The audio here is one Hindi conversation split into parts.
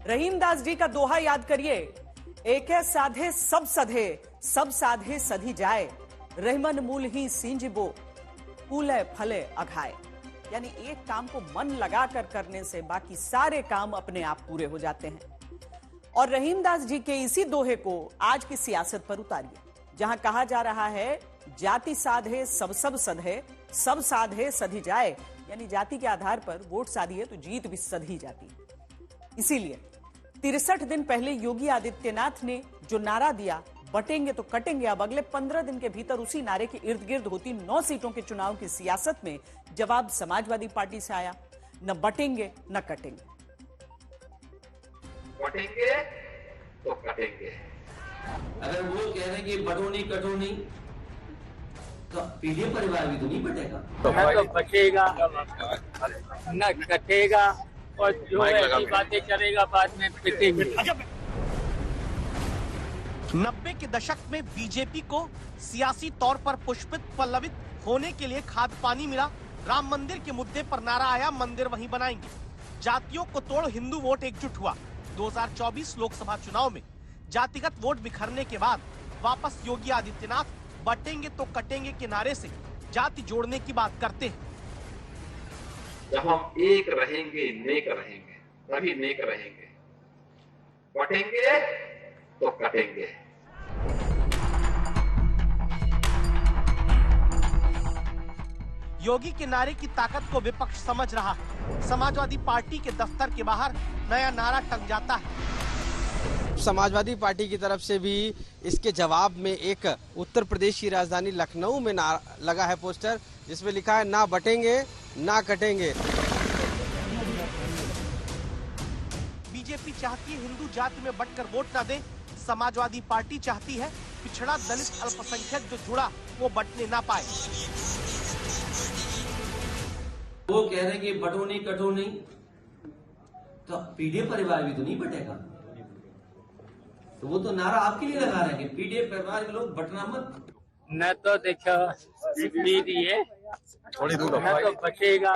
रहीमदास जी का दोहा याद करिए, एक है साधे सब सधे, सब साधे सधी जाए, रहमन मूल ही सींजिबो, फूले फले अघाए। यानी एक काम को मन लगाकर करने से बाकी सारे काम अपने आप पूरे हो जाते हैं। और रहीमदास जी के इसी दोहे को आज की सियासत पर उतारिए, जहां कहा जा रहा है जाति साधे सब सब सधे, सब साधे सधी जाए। यानी जाति के आधार पर वोट साधिए तो जीत भी सधी जाती है। इसीलिए 63 दिन पहले योगी आदित्यनाथ ने जो नारा दिया, बटेंगे तो कटेंगे, अब अगले 15 दिन के भीतर उसी नारे के इर्द गिर्द होती 9 सीटों के चुनाव की सियासत में जवाब समाजवादी पार्टी से आया, न बटेंगे न कटेंगे। बटेंगे तो कटेंगे। अगर वो कह रहे हैं कि बटो नहीं कटो नहीं, तो पीढ़ी परिवार भी तो नहीं बटेगा, न तो बचेगा न कटेगा, और जो ऐसी बातें करेगा बाद में पिटेंगे। 90 के दशक में बीजेपी को सियासी तौर पर पुष्पित पल्लवित होने के लिए खाद पानी मिला। राम मंदिर के मुद्दे पर नारा आया, मंदिर वहीं बनाएंगे। जातियों को तोड़ हिंदू वोट एकजुट हुआ। 2024 लोकसभा चुनाव में जातिगत वोट बिखरने के बाद वापस योगी आदित्यनाथ बटेंगे तो कटेंगे के नारे से जाति जोड़ने की बात करते हैं। जब हम एक रहेंगे, नेक रहेंगे, तभी नेक रहेंगे। बटेंगे तो कटेंगे। योगी के नारे की ताकत को विपक्ष समझ रहा है। समाजवादी पार्टी के दफ्तर के बाहर नया नारा टंग जाता है। समाजवादी पार्टी की तरफ से भी इसके जवाब में एक उत्तर प्रदेश की राजधानी लखनऊ में लगा है पोस्टर, जिसमें लिखा है ना बटेंगे ना कटेंगे। बीजेपी चाहती है हिंदू जाति में बंटकर वोट न दे। समाजवादी पार्टी चाहती है पिछड़ा दलित अल्पसंख्यक जो जुड़ा वो बंटने ना पाए। वो कह रहे हैं कि बटो नहीं कटो नहीं, तो पीढ़ी परिवार भी तो नहीं बटेगा। तो वो तो नारा आपके लिए लगा रहे हैं कि पीढ़ी परिवार के लोग बटना मत। न तो देखो दीजिए, थोड़ी दूर न तो बचेगा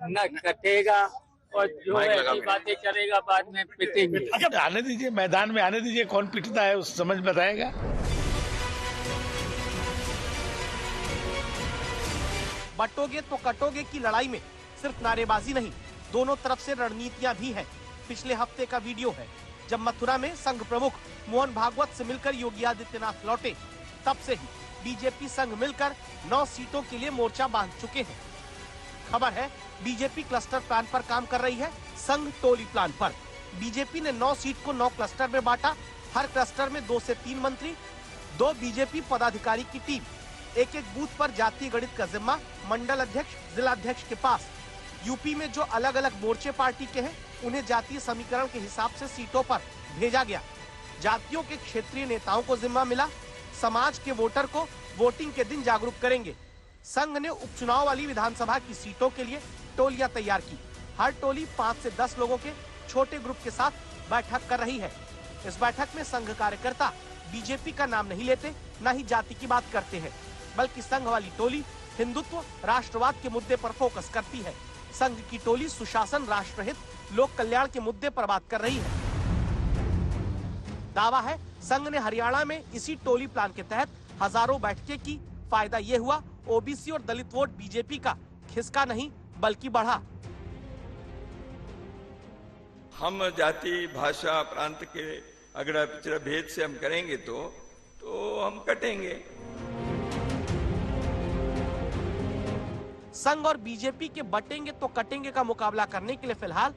न कटेगा, और जो ऐसी बातें करेगा बाद में पिटेंगे। आने दीजिए, मैदान में आने दीजिए, कौन पिटता है उस समझ बताएगा। बटोगे तो कटोगे की लड़ाई में सिर्फ नारेबाजी नहीं, दोनों तरफ से रणनीतियां भी हैं। पिछले हफ्ते का वीडियो है जब मथुरा में संघ प्रमुख मोहन भागवत से मिलकर योगी आदित्यनाथ लौटे। तब से ही बीजेपी संघ मिलकर 9 सीटों के लिए मोर्चा बांध चुके हैं। खबर है बीजेपी क्लस्टर प्लान पर काम कर रही है, संघ टोली प्लान पर। बीजेपी ने 9 सीट को 9 क्लस्टर में बांटा। हर क्लस्टर में 2 से 3 मंत्री, 2 बीजेपी पदाधिकारी की टीम। एक एक बूथ पर जातीय गणित का जिम्मा मंडल अध्यक्ष, जिलाध्यक्ष के पास। यूपी में जो अलग अलग मोर्चे पार्टी के हैं, उन्हें जातीय समीकरण के हिसाब से सीटों पर भेजा गया। जातियों के क्षेत्रीय नेताओं को जिम्मा मिला, समाज के वोटर को वोटिंग के दिन जागरूक करेंगे। संघ ने उपचुनाव वाली विधानसभा की सीटों के लिए टोलियां तैयार की। हर टोली 5 से 10 लोगों के छोटे ग्रुप के साथ बैठक कर रही है। इस बैठक में संघ कार्यकर्ता बीजेपी का नाम नहीं लेते, न ही जाति की बात करते हैं, बल्कि संघ वाली टोली हिंदुत्व, राष्ट्रवाद के मुद्दे पर फोकस करती है। संघ की टोली सुशासन, राष्ट्रहित, लोक कल्याण के मुद्दे पर बात कर रही है। दावा है संघ ने हरियाणा में इसी टोली प्लान के तहत हजारों बैठकें की। फायदा ये हुआ ओबीसी और दलित वोट बीजेपी का खिसका नहीं बल्कि बढ़ा। हम जाति, भाषा, प्रांत के अगड़ा पिछड़ा भेद से हम करेंगे तो हम कटेंगे। संघ और बीजेपी के बटेंगे तो कटेंगे का मुकाबला करने के लिए फिलहाल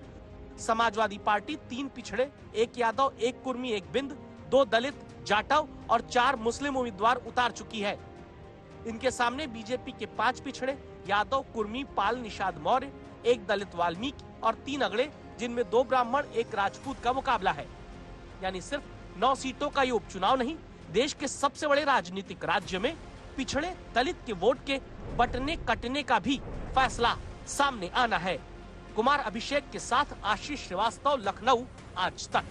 समाजवादी पार्टी 3 पिछड़े, 1 यादव, 1 कुर्मी, 1 बिंद, 2 दलित, जाटव और 4 मुस्लिम उम्मीदवार उतार चुकी है। इनके सामने बीजेपी के 5 पिछड़े, यादव, कुर्मी, पाल, निषाद मौर्य, 1 दलित वाल्मीकि और 3 अगड़े, जिनमें 2 ब्राह्मण, 1 राजपूत का मुकाबला है। यानी सिर्फ 9 सीटों का ये उपचुनाव नहीं, देश के सबसे बड़े राजनीतिक राज्य में पिछड़े दलित के वोट के बटने कटने का भी फैसला सामने आना है। कुमार अभिषेक के साथ आशीष श्रीवास्तव, लखनऊ, आज तक।